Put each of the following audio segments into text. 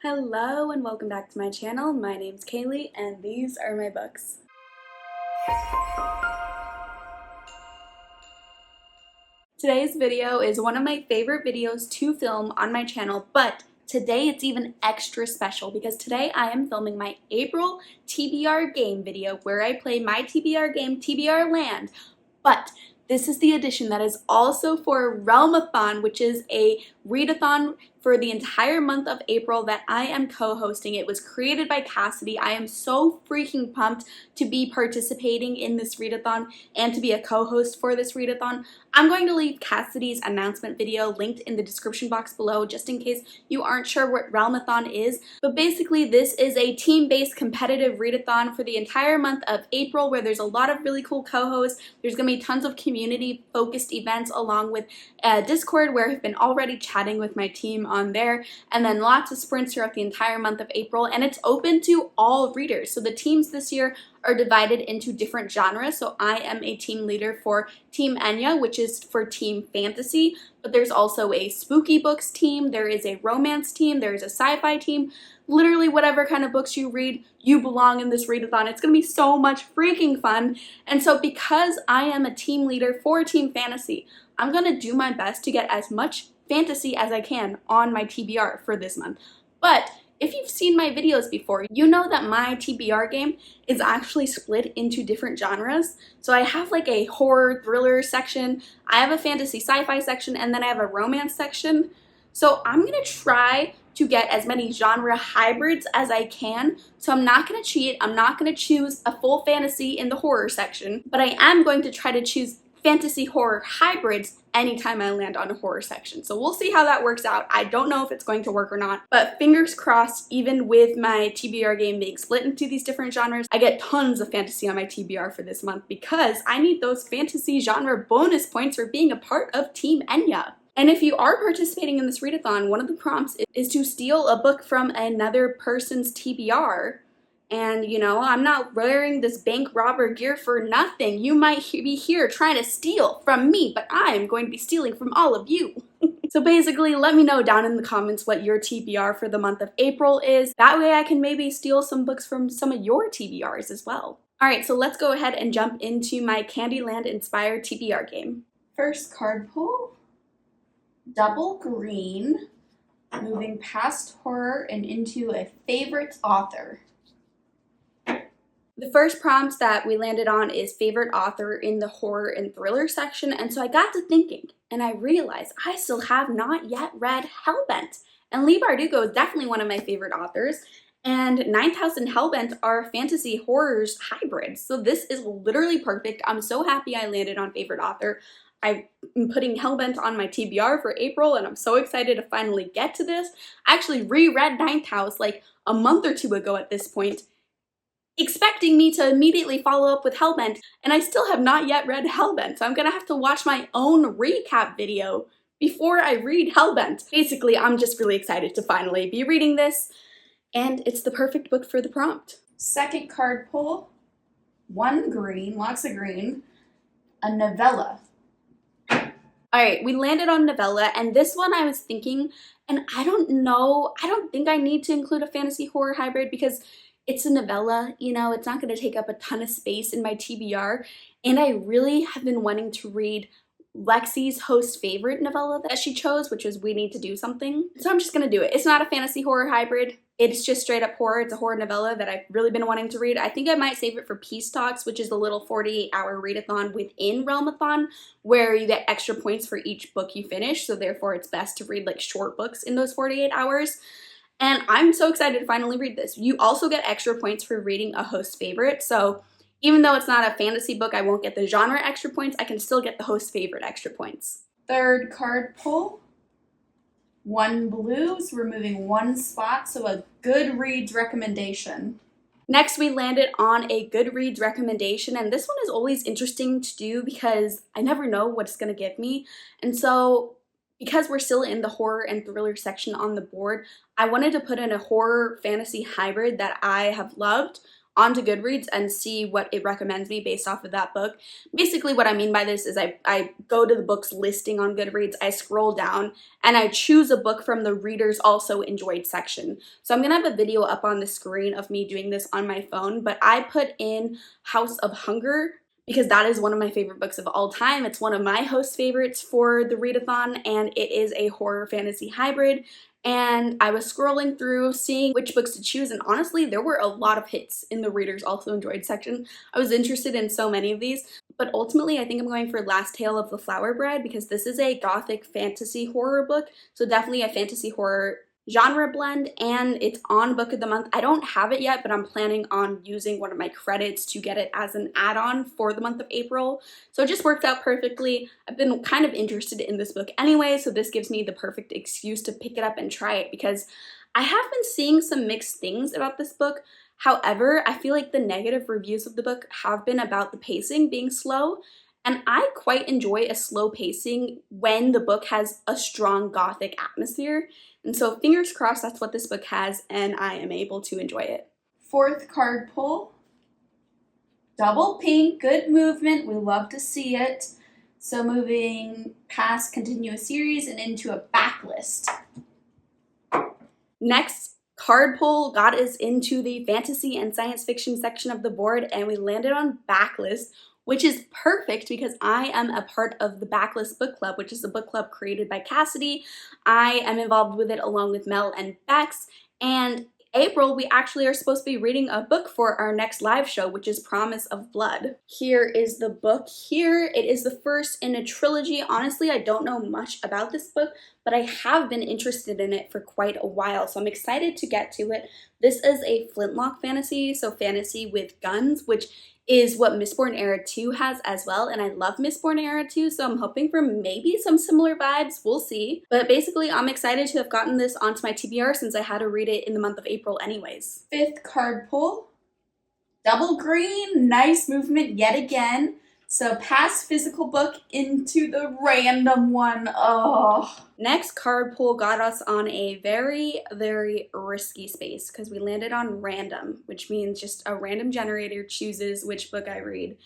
Hello and welcome back to my channel. My name's Kaylee and these are my books. Today's video is one of my favorite videos to film on my channel, but today it's even extra special because today I am filming my April TBR game video where I play my TBR game, TBRLAND, but this is the edition that is also for Realmathon, which is a readathon for the entire month of April that I am co-hosting. It was created by Cassidy. I am so freaking pumped to be participating in this readathon and to be a co-host for this readathon. I'm going to leave Cassidy's announcement video linked in the description box below just in case you aren't sure what Realmathon is. But basically this is a team-based competitive readathon for the entire month of April where there's a lot of really cool co-hosts. There's going to be tons of community-focused events along with Discord where I've been already chatting with my team on there, and then lots of sprints throughout the entire month of April, and it's open to all readers. So the teams this year are divided into different genres. So I am a team leader for Team Enya, which is for team fantasy, but there's also a spooky books team, there is a romance team, there is a sci-fi team. Literally whatever kind of books you read, you belong in this readathon. It's gonna be so much freaking fun. And so because I am a team leader for Team Fantasy, I'm gonna do my best to get as much fantasy as I can on my TBR for this month. But if you've seen my videos before, you know that my TBR game is actually split into different genres. So I have like a horror thriller section, I have a fantasy sci-fi section, and then I have a romance section. So I'm gonna try to get as many genre hybrids as I can. So I'm not gonna cheat, I'm not gonna choose a full fantasy in the horror section, but I am going to try to choose fantasy horror hybrids anytime I land on a horror section. So we'll see how that works out. I don't know if it's going to work or not, but fingers crossed, even with my TBR game being split into these different genres, I get tons of fantasy on my TBR for this month because I need those fantasy genre bonus points for being a part of Team Enya. And if you are participating in this readathon, one of the prompts is to steal a book from another person's TBR. And, you know, I'm not wearing this bank robber gear for nothing. You might be here trying to steal from me, but I'm going to be stealing from all of you. So basically, let me know down in the comments what your TBR for the month of April is. That way I can maybe steal some books from some of your TBRs as well. Alright, so let's go ahead and jump into my Candyland inspired TBR game. First card pull, double green, moving past horror and into a favorite author. The first prompt that we landed on is favorite author in the horror and thriller section, and so I got to thinking, and I realized I still have not yet read Hellbent. And Leigh Bardugo is definitely one of my favorite authors, and Ninth House and Hellbent are fantasy horrors hybrids, so this is literally perfect. I'm so happy I landed on favorite author. I'm putting Hellbent on my TBR for April, and I'm so excited to finally get to this. I actually reread Ninth House like a month or two ago at this point, expecting me to immediately follow up with Hellbent, and I still have not yet read Hellbent, so I'm gonna have to watch my own recap video before I read Hellbent. Basically, I'm just really excited to finally be reading this, and it's the perfect book for the prompt. Second card pull, one green, lots of green, a novella. Alright, we landed on novella, and this one I was thinking, and I don't think I need to include a fantasy horror hybrid because it's a novella, you know, it's not going to take up a ton of space in my TBR, and I really have been wanting to read Lexi's host favorite novella that she chose, which is We Need to Do Something. So I'm just going to do it. It's not a fantasy horror hybrid. It's just straight up horror. It's a horror novella that I've really been wanting to read. I think I might save it for Peace Talks, which is the little 48-hour readathon within Realmathon, where you get extra points for each book you finish, so therefore it's best to read like short books in those 48 hours. And I'm so excited to finally read this. You also get extra points for reading a host favorite, so even though it's not a fantasy book, I won't get the genre extra points, I can still get the host favorite extra points. Third card pull, one blues, removing one spot, so a Goodreads recommendation. Next, we landed on a Goodreads recommendation, and this one is always interesting to do because I never know what it's going to give me, and so because we're still in the horror and thriller section on the board, I wanted to put in a horror fantasy hybrid that I have loved onto Goodreads and see what it recommends me based off of that book. Basically what I mean by this is I go to the book's listing on Goodreads, I scroll down, and I choose a book from the readers also enjoyed section. So I'm gonna have a video up on the screen of me doing this on my phone, but I put in House of Hunger because that is one of my favorite books of all time. It's one of my host favorites for the readathon, and it is a horror fantasy hybrid. And I was scrolling through seeing which books to choose, and honestly there were a lot of hits in the readers also enjoyed section. I was interested in so many of these, but ultimately I think I'm going for Last Tale of the Flower Bride because this is a gothic fantasy horror book, so definitely a fantasy horror genre blend, and it's on Book of the Month. I don't have it yet, but I'm planning on using one of my credits to get it as an add-on for the month of April. So it just worked out perfectly. I've been kind of interested in this book anyway, so this gives me the perfect excuse to pick it up and try it because I have been seeing some mixed things about this book. However, I feel like the negative reviews of the book have been about the pacing being slow, and I quite enjoy a slow pacing when the book has a strong gothic atmosphere. And so fingers crossed that's what this book has and I am able to enjoy it. Fourth card pull. Double pink, good movement, we love to see it. So moving past continuous series and into a backlist. Next card pull got us into the fantasy and science fiction section of the board, and we landed on backlist, which is perfect because I am a part of the Backlist Book Club, which is a book club created by Cassidy. I am involved with it along with Mel and Bex, and April, we actually are supposed to be reading a book for our next live show, which is Promise of Blood. Here is the book here. It is the first in a trilogy. Honestly, I don't know much about this book, but I have been interested in it for quite a while, so I'm excited to get to it. This is a flintlock fantasy, so fantasy with guns, which is what Mistborn Era 2 has as well, and I love Mistborn Era 2, so I'm hoping for maybe some similar vibes, we'll see. But basically, I'm excited to have gotten this onto my TBR since I had to read it in the month of April anyways. Fifth card pull, double green, nice movement yet again. So past physical book into the random one. Oh. Next card pull got us on a very, very risky space because we landed on random, which means just a random generator chooses which book I read.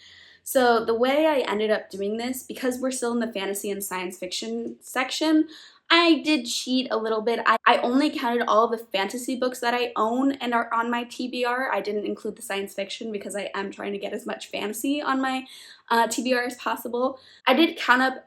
So the way I ended up doing this, because we're still in the fantasy and science fiction section, I did cheat a little bit. I only counted all the fantasy books that I own and are on my TBR. I didn't include the science fiction because I am trying to get as much fantasy on my TBR as possible. I did count up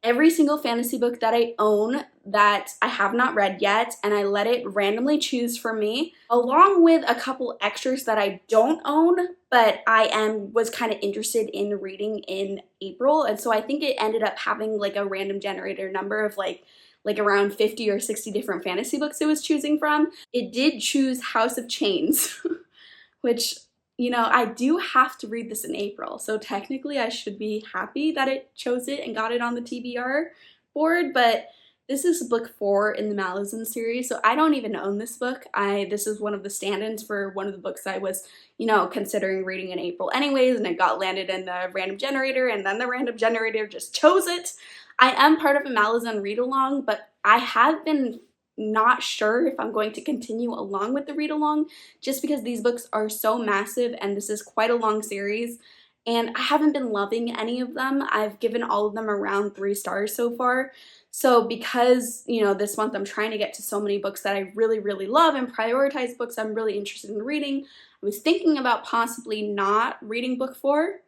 every single fantasy book that I own that I have not read yet, and I let it randomly choose for me, along with a couple extras that I don't own, but I was kind of interested in reading in April, and so I think it ended up having like a random generator number of like around 50 or 60 different fantasy books it was choosing from. It did choose House of Chains, which, you know, I do have to read this in April, so technically I should be happy that it chose it and got it on the TBR board, but this is book 4 in the Malazan series, so I don't even own this book. This is one of the stand-ins for one of the books I was, you know, considering reading in April anyways, and it got landed in the random generator, and then the random generator just chose it. I am part of a Malazan read-along, but I have been not sure if I'm going to continue along with the read-along just because these books are so massive and this is quite a long series, and I haven't been loving any of them. I've given all of them around 3 stars so far. So because, you know, this month I'm trying to get to so many books that I really, really love and prioritize books I'm really interested in reading, I was thinking about possibly not reading book 4.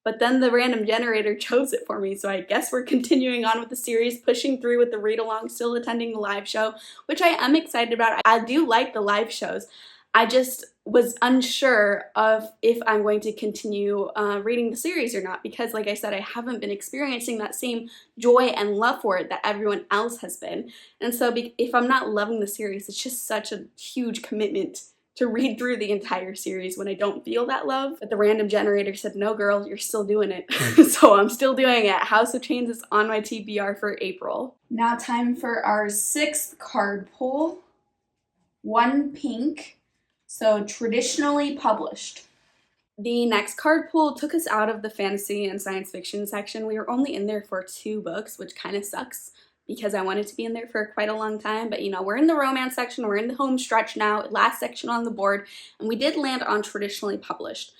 But then the random generator chose it for me, so I guess we're continuing on with the series, pushing through with the read-along, still attending the live show, which I am excited about. I do like the live shows. I just was unsure of if I'm going to continue reading the series or not, because like I said, I haven't been experiencing that same joy and love for it that everyone else has been. And so if I'm not loving the series, it's just such a huge commitment to read through the entire series when I don't feel that love. But the random generator said, no girl, you're still doing it. So I'm still doing it. House of Chains is on my TBR for April. Now time for our 6th card pull. 1 pink, so traditionally published. The next card pull took us out of the fantasy and science fiction section. We were only in there for 2 books, which kind of sucks. because I wanted to be in there for quite a long time. But you know, we're in the romance section, we're in the home stretch now, last section on the board, and we did land on traditionally published.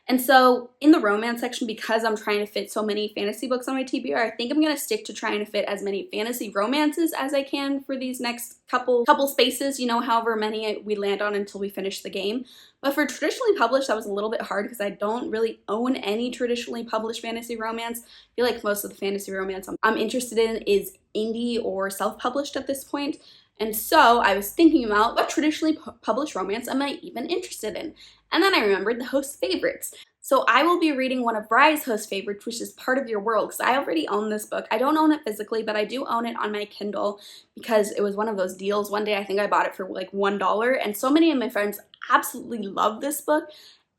And so in the romance section, because I'm trying to fit so many fantasy books on my TBR, I think I'm going to stick to trying to fit as many fantasy romances as I can for these next couple spaces, you know, however many we land on until we finish the game. But for traditionally published, that was a little bit hard because I don't really own any traditionally published fantasy romance. I feel like most of the fantasy romance I'm interested in is indie or self-published at this point. And so I was thinking about what traditionally published romance am I even interested in? And then I remembered the host favorites. So I will be reading one of Bry's host favorites, which is Part of Your World, because I already own this book. I don't own it physically, but I do own it on my Kindle because it was one of those deals. One day I think I bought it for like $1, and so many of my friends absolutely love this book.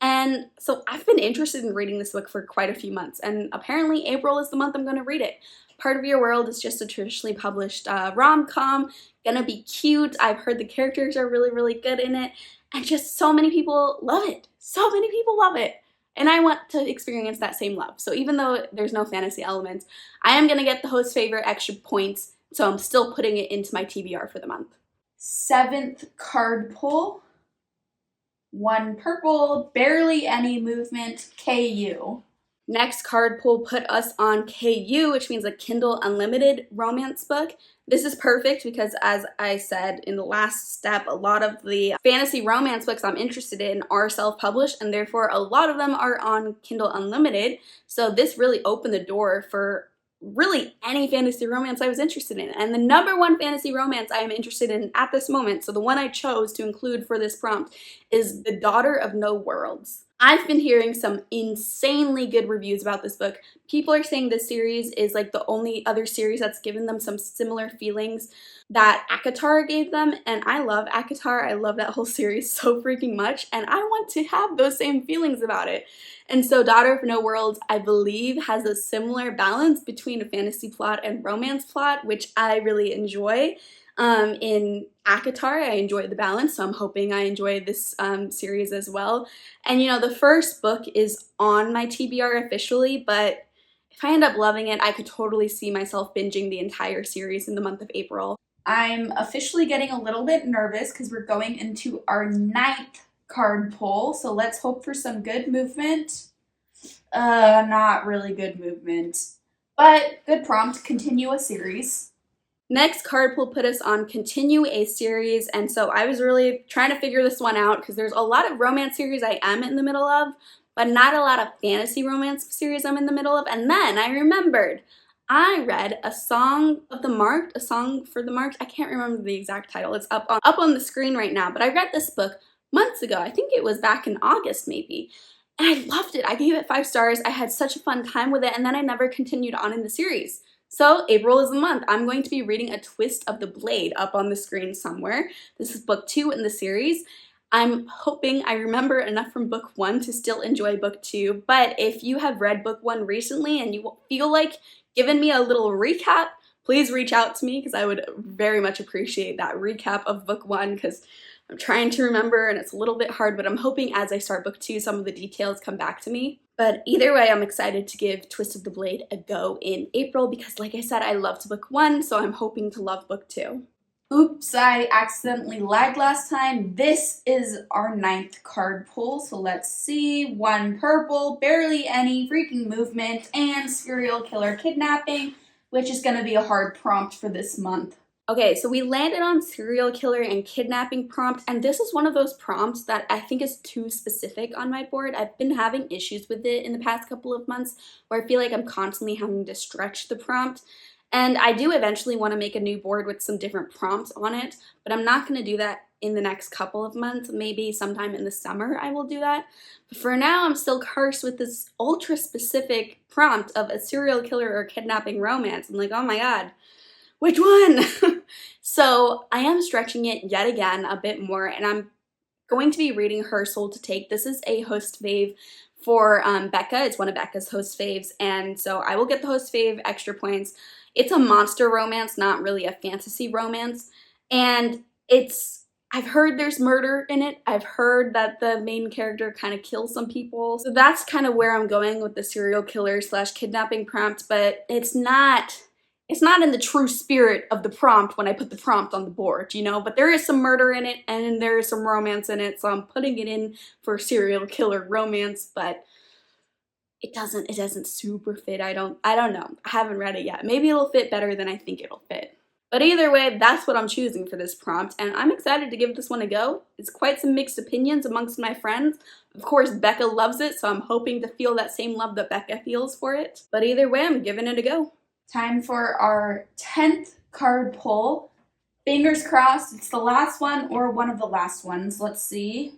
And so I've been interested in reading this book for quite a few months, and apparently April is the month I'm going to read it. Part of Your World is just a traditionally published rom-com, gonna be cute. I've heard the characters are really, really good in it, and just so many people love it. So many people love it. And I want to experience that same love. So even though there's no fantasy elements, I am gonna get the host favorite extra points, so I'm still putting it into my TBR for the month. 7th card pull. 1 purple, barely any movement, KU. Next card pull put us on KU, which means a Kindle Unlimited romance book. This is perfect because, as I said in the last step, a lot of the fantasy romance books I'm interested in are self-published, and therefore a lot of them are on Kindle Unlimited. So this really opened the door for really any fantasy romance I was interested in. And the #1 fantasy romance I am interested in at this moment, so the one I chose to include for this prompt, is The Daughter of No Worlds. I've been hearing some insanely good reviews about this book. People are saying this series is like the only other series that's given them some similar feelings that ACOTAR gave them, and I love ACOTAR. I love that whole series so freaking much, and I want to have those same feelings about it. And so Daughter of No Worlds, I believe, has a similar balance between a fantasy plot and romance plot, which I really enjoy. In ACOTAR, I enjoy the balance, so I'm hoping I enjoy this series as well. And you know, the first book is on my TBR officially, but if I end up loving it, I could totally see myself binging the entire series in the month of April. I'm officially getting a little bit nervous because we're going into our 9th card pull, so let's hope for some good movement. Not really good movement, but good prompt, continue a series. Next card pull put us on continue a series, and so I was really trying to figure this one out because there's a lot of romance series I am in the middle of, but not a lot of fantasy romance series I'm in the middle of. And then I remembered I read A Song of the Marked, A Song for the Marked. I can't remember the exact title. It's up on the screen right now, but I read this book months ago. I think it was back in August maybe. And I loved it. I gave it 5 stars. I had such a fun time with it, and then I never continued on in the series. So April is the month. I'm going to be reading A Twist of the Blade up on the screen somewhere. This is book 2 in the series. I'm hoping I remember enough from book 1 to still enjoy book 2, but if you have read book 1 recently and you feel like giving me a little recap, please reach out to me because I would very much appreciate that recap of book 1 because I'm trying to remember and it's a little bit hard, but I'm hoping as I start book 2, some of the details come back to me. But either way, I'm excited to give Twist of the Blade a go in April because, like I said, I loved book 1, so I'm hoping to love book 2. Oops, I accidentally lagged last time. This is our 9th card pull, so let's see. 1 purple, barely any freaking movement, and serial killer kidnapping, which is going to be a hard prompt for this month. Okay, so we landed on serial killer and kidnapping prompt, and this is one of those prompts that I think is too specific on my board. I've been having issues with it in the past couple of months where I feel like I'm constantly having to stretch the prompt. And I do eventually want to make a new board with some different prompts on it, but I'm not going to do that in the next couple of months. Maybe sometime in the summer I will do that. But for now, I'm still cursed with this ultra specific prompt of a serial killer or kidnapping romance. I'm like, oh my god. Which one? So I am stretching it yet again a bit more, and I'm going to be reading Her Soul to Take. This is a host fave for Becca. It's one of Becca's host faves, and so I will get the host fave extra points. It's a monster romance, not really a fantasy romance, and I've heard there's murder in it. I've heard that the main character kind of kills some people, so that's kind of where I'm going with the serial killer / kidnapping prompt, but it's not it's not in the true spirit of the prompt when I put the prompt on the board, you know, but there is some murder in it and there is some romance in it, so I'm putting it in for serial killer romance, but it doesn't super fit. I don't know. I haven't read it yet. Maybe it'll fit better than I think it'll fit. But either way, that's what I'm choosing for this prompt, and I'm excited to give this one a go. It's quite some mixed opinions amongst my friends. Of course, Becca loves it, so I'm hoping to feel that same love that Becca feels for it. But either way, I'm giving it a go. Time for our 10th card pull. Fingers crossed it's the last one or one of the last ones. Let's see.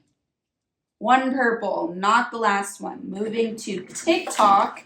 One purple, not the last one. Moving to TikTok.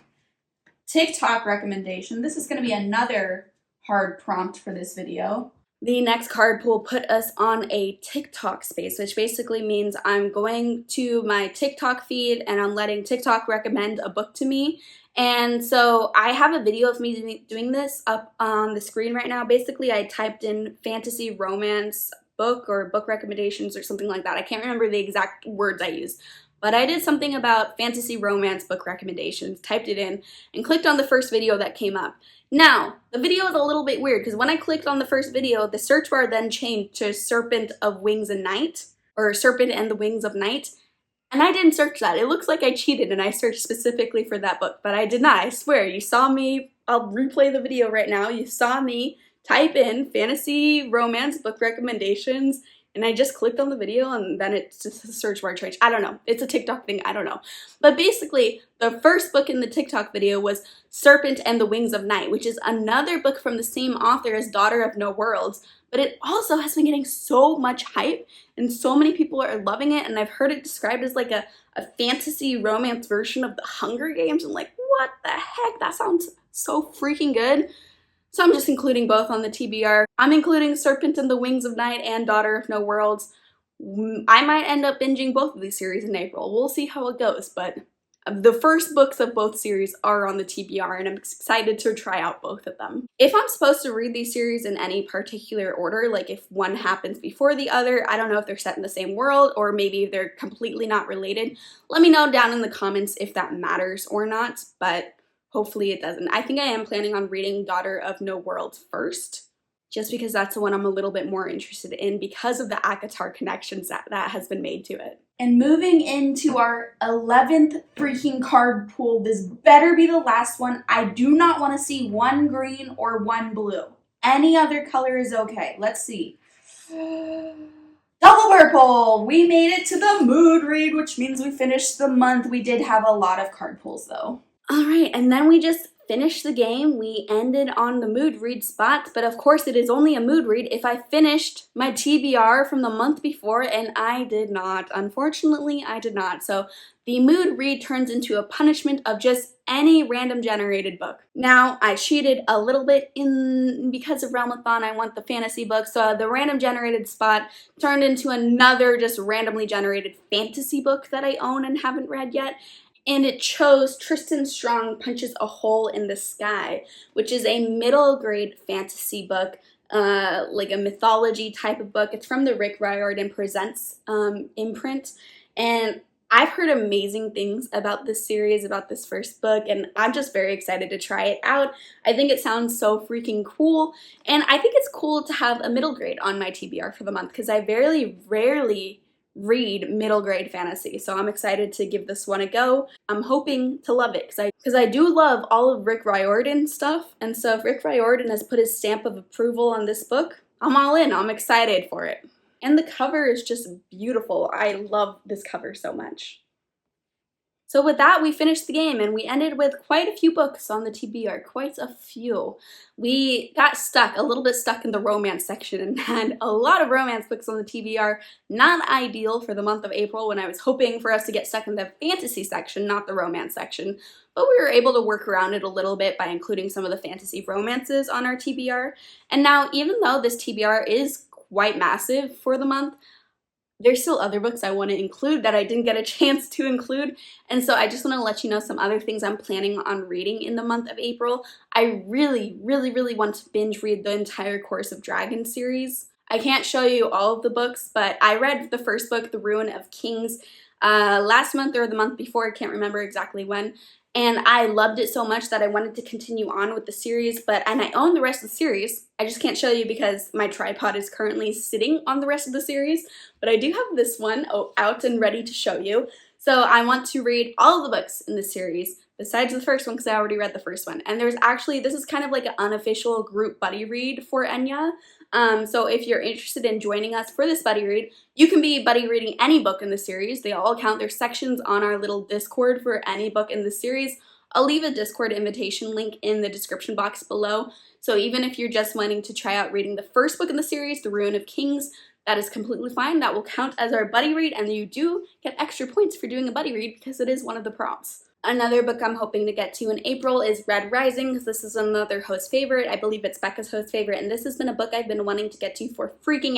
TikTok recommendation. This is going to be another hard prompt for this video. The next card pull put us on a TikTok space, which basically means I'm going to my TikTok feed and I'm letting TikTok recommend a book to me. And so I have a video of me doing this up on the screen right now. Basically, I typed in fantasy romance book or book recommendations or something like that. I can't remember the exact words I used, but I did something about fantasy romance book recommendations, typed it in, and clicked on the first video that came up. Now, the video is a little bit weird because when I clicked on the first video, the search bar then changed to Serpent of Wings and Night, or Serpent and the Wings of Night, and I didn't search that. It looks like I cheated and I searched specifically for that book, but I did not. I swear, you saw me, I'll replay the video right now, you saw me type in fantasy romance book recommendations, and I just clicked on the video and then it's just a search bar change. I don't know. It's a TikTok thing. I don't know. But basically, the first book in the TikTok video was Serpent and the Wings of Night, which is another book from the same author as Daughter of No Worlds. But it also has been getting so much hype and so many people are loving it. And I've heard it described as like a fantasy romance version of the Hunger Games. I'm like, what the heck? That sounds so freaking good. So I'm just including both on the TBR. I'm including Serpent and the Wings of Night and Daughter of No Worlds. I might end up binging both of these series in April. We'll see how it goes, but the first books of both series are on the TBR and I'm excited to try out both of them. If I'm supposed to read these series in any particular order, like if one happens before the other, I don't know if they're set in the same world or maybe they're completely not related. Let me know down in the comments if that matters or not, but hopefully it doesn't. I think I am planning on reading Daughter of No Worlds first, just because that's the one I'm a little bit more interested in because of the ACOTAR connections that has been made to it. And moving into our 11th freaking card pool, this better be the last one. I do not want to see one green or one blue. Any other color is okay. Let's see. Double purple! We made it to the mood read, which means we finished the month. We did have a lot of card pulls though. Alright, and then we just finished the game. We ended on the mood read spot, but of course it is only a mood read if I finished my TBR from the month before, and I did not. Unfortunately, I did not. So the mood read turns into a punishment of just any random generated book. Now, I cheated a little bit because of Realmathon. I want the fantasy book, so the random generated spot turned into another just randomly generated fantasy book that I own and haven't read yet. And it chose Tristan Strong Punches a Hole in the Sky, which is a middle grade fantasy book, like a mythology type of book. It's from the Rick Riordan Presents imprint. And I've heard amazing things about this series, about this first book, and I'm just very excited to try it out. I think it sounds so freaking cool, and I think it's cool to have a middle grade on my TBR for the month because I very rarely read middle grade fantasy, so I'm excited to give this one a go. I'm hoping to love it because I do love all of Rick Riordan stuff, and so if Rick Riordan has put his stamp of approval on this book, I'm all in. I'm excited for it. And the cover is just beautiful. I love this cover so much. So with that, we finished the game and we ended with quite a few books on the TBR, quite a few. We got a little bit stuck in the romance section and had a lot of romance books on the TBR. Not ideal for the month of April when I was hoping for us to get stuck in the fantasy section, not the romance section. But we were able to work around it a little bit by including some of the fantasy romances on our TBR. And now, even though this TBR is quite massive for the month, there's still other books I want to include that I didn't get a chance to include, and so I just want to let you know some other things I'm planning on reading in the month of April. I really want to binge read the entire Course of Dragons series. I can't show you all of the books, but I read the first book, The Ruin of Kings. last month or the month before, I can't remember exactly when. And I loved it so much that I wanted to continue on with the series, and I own the rest of the series. I just can't show you because my tripod is currently sitting on the rest of the series, but I do have this one out and ready to show you. So I want to read all of the books in the series, besides the first one because I already read the first one. And there's actually, this is kind of like an unofficial group buddy read for Enya. So if you're interested in joining us for this buddy read, you can be buddy reading any book in the series. They all count. There's sections on our little Discord for any book in the series. I'll leave a Discord invitation link in the description box below. So even if you're just wanting to try out reading the first book in the series, The Ruin of Kings, that is completely fine. That will count as our buddy read, and you do get extra points for doing a buddy read because it is one of the prompts. Another book I'm hoping to get to in April is Red Rising, because this is another host favorite. I believe it's Becca's host favorite, and this has been a book I've been wanting to get to for freaking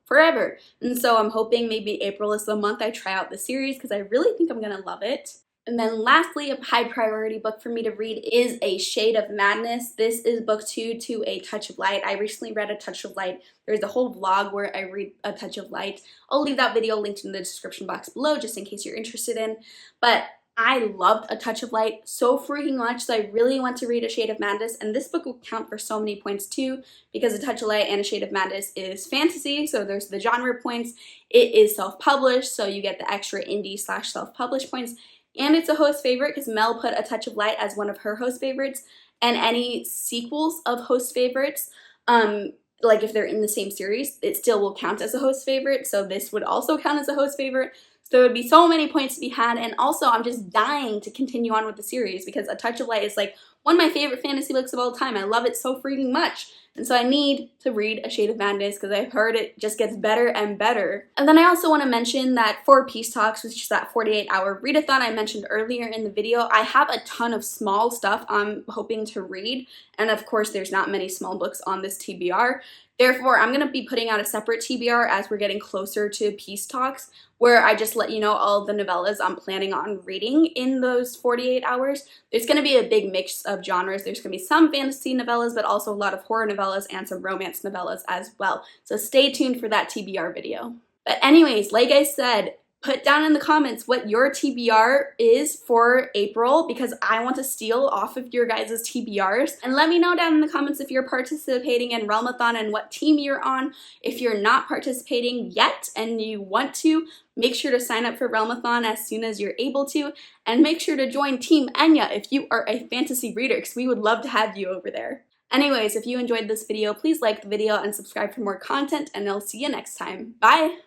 forever. And so I'm hoping maybe April is the month I try out the series because I really think I'm gonna love it. And then lastly, a high priority book for me to read is A Shade of Madness. This is book 2 to A Touch of Light. I recently read A Touch of Light. There's a whole vlog where I read A Touch of Light. I'll leave that video linked in the description box below just in case you're interested in. But I loved A Touch of Light so freaking much, so I really want to read A Shade of Madness, and this book will count for so many points too, because A Touch of Light and A Shade of Madness is fantasy, so there's the genre points. It is self-published, so you get the extra indie / self-published points, and it's a host favorite because Mel put A Touch of Light as one of her host favorites, and any sequels of host favorites, like if they're in the same series, it still will count as a host favorite, so this would also count as a host favorite. So there would be so many points to be had, and also I'm just dying to continue on with the series because A Touch of Light is like one of my favorite fantasy books of all time. I love it so freaking much. And so I need to read A Shade of Madness because I've heard it just gets better and better. And then I also want to mention that for Peace Talks, which is that 48-hour readathon I mentioned earlier in the video, I have a ton of small stuff I'm hoping to read. And of course, there's not many small books on this TBR. Therefore, I'm going to be putting out a separate TBR as we're getting closer to Peace Talks, where I just let you know all the novellas I'm planning on reading in those 48 hours. There's going to be a big mix of genres. There's going to be some fantasy novellas, but also a lot of horror novellas and some romance novellas as well. So stay tuned for that TBR video. But anyways, like I said, put down in the comments what your TBR is for April because I want to steal off of your guys' TBRs. And let me know down in the comments if you're participating in Realmathon and what team you're on. If you're not participating yet and you want to, make sure to sign up for Realmathon as soon as you're able to. And make sure to join Team Enya if you are a fantasy reader because we would love to have you over there. Anyways, if you enjoyed this video, please like the video and subscribe for more content, and I'll see you next time. Bye!